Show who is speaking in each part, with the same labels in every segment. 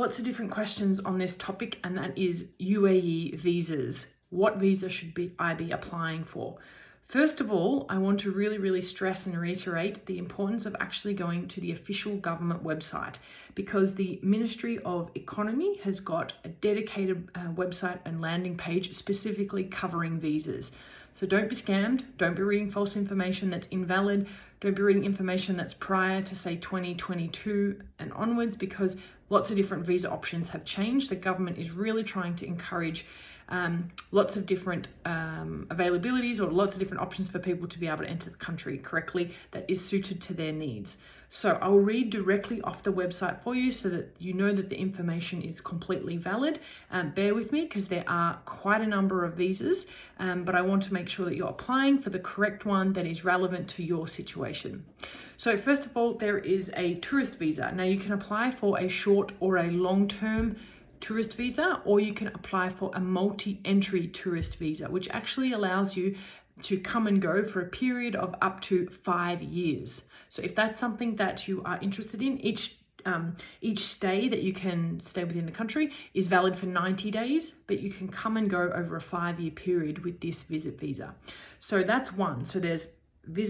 Speaker 1: Lots of different questions on this topic, and that is UAE visas. What visa should I be applying for? First of all, I want to really stress and reiterate the importance of actually going to the official government website, because the Ministry of Economy has got a dedicated website and landing page specifically covering visas. So don't be scammed, don't be reading false information that's invalid, don't be reading information that's prior to say 2022 and onwards, because lots of different visa options have changed. The government is really trying to encourage lots of different availabilities or lots of different options for people to be able to enter the country correctly that is suited to their needs. So I'll read directly off the website for you so that you know that the information is completely valid. Bear with me because there are quite a number of visas, but I want to make sure that you're applying for the correct one that is relevant to your situation. So first of all, there is a tourist visa. Now you can apply for a short or a long-term tourist visa, or you can apply for a multi-entry tourist visa, which actually allows you to come and go for a period of up to 5 years. So if that's something that you are interested in, each stay that you can stay within the country is valid for 90 days, but you can come and go over a 5-year period with this visit visa. So that's one. So there's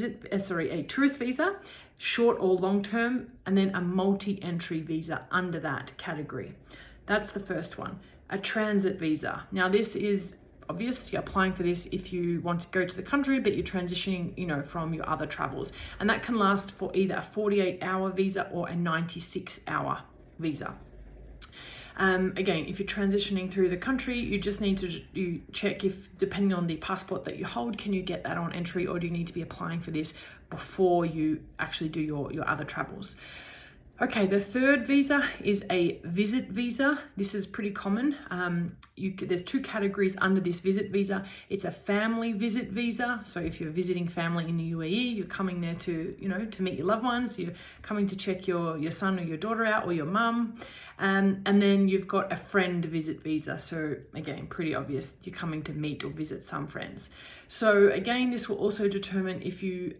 Speaker 1: a tourist visa, short or long term, and then a multi-entry visa under that category. That's the first one. A transit visa. Now this is obvious, you're applying for this if you want to go to the country, but you're transitioning, from your other travels. And that can last for either a 48-hour visa or a 96-hour visa. Again, if you're transitioning through the country, you just need to check if, depending on the passport that you hold, can you get that on entry, or do you need to be applying for this before you actually do your other travels? Okay, the third visa is a visit visa. This is pretty common. There's 2 categories under this visit visa. It's a family visit visa. So if you're visiting family in the UAE, you're coming there to meet your loved ones. You're coming to check your son or your daughter out, or your mum. And then you've got a friend visit visa. So again, pretty obvious. You're coming to meet or visit some friends. So again, this will also determine if you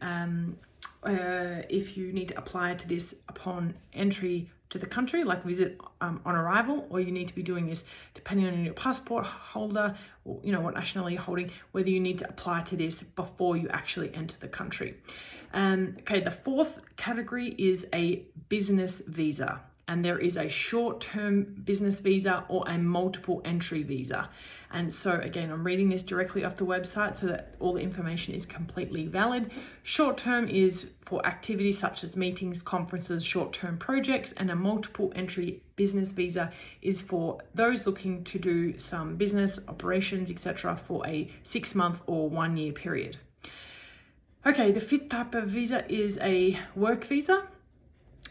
Speaker 1: need to apply to this upon entry to the country, like visit on arrival, or you need to be doing this depending on your passport holder, or what nationality you're holding, whether you need to apply to this before you actually enter the country. Okay, the fourth category is a business visa. And there is a short-term business visa or a multiple entry visa. And so again, I'm reading this directly off the website so that all the information is completely valid. Short-term is for activities such as meetings, conferences, short-term projects, and a multiple entry business visa is for those looking to do some business operations, etc., for a 6-month or 1-year period. Okay, the fifth type of visa is a work visa.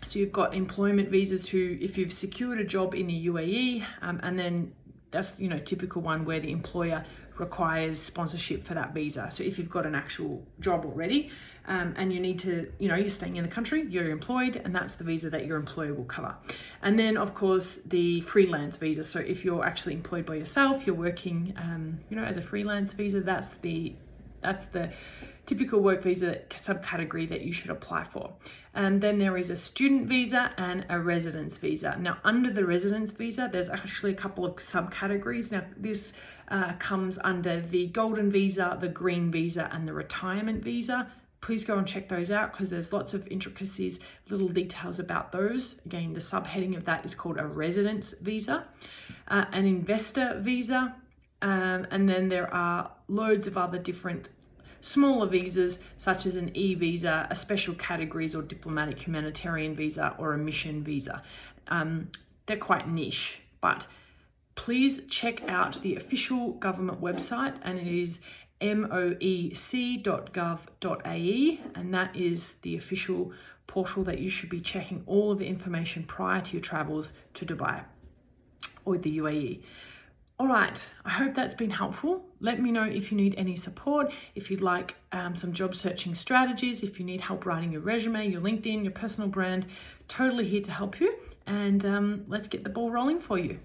Speaker 1: So you've got employment visas if you've secured a job in the UAE, and then that's, typical one where the employer requires sponsorship for that visa. So if you've got an actual job already, and you need to, you're staying in the country, you're employed, and that's the visa that your employer will cover. And then of course the freelance visa. So if you're actually employed by yourself, you're working, as a freelance visa, that's the typical work visa subcategory that you should apply for. And then there is a student visa and a residence visa. Now, under the residence visa, there's actually a couple of subcategories. Now, this comes under the golden visa, the green visa, and the retirement visa. Please go and check those out because there's lots of intricacies, little details about those. Again, the subheading of that is called a residence visa, an investor visa, and then there are loads of other different smaller visas such as an e-visa, a special categories or diplomatic humanitarian visa, or a mission visa. They're quite niche, but please check out the official government website, and it is moec.gov.ae, and that is the official portal that you should be checking all of the information prior to your travels to Dubai or the UAE. All right, I hope that's been helpful. Let me know if you need any support, if you'd like some job searching strategies, if you need help writing your resume, your LinkedIn, your personal brand, totally here to help you. And let's get the ball rolling for you.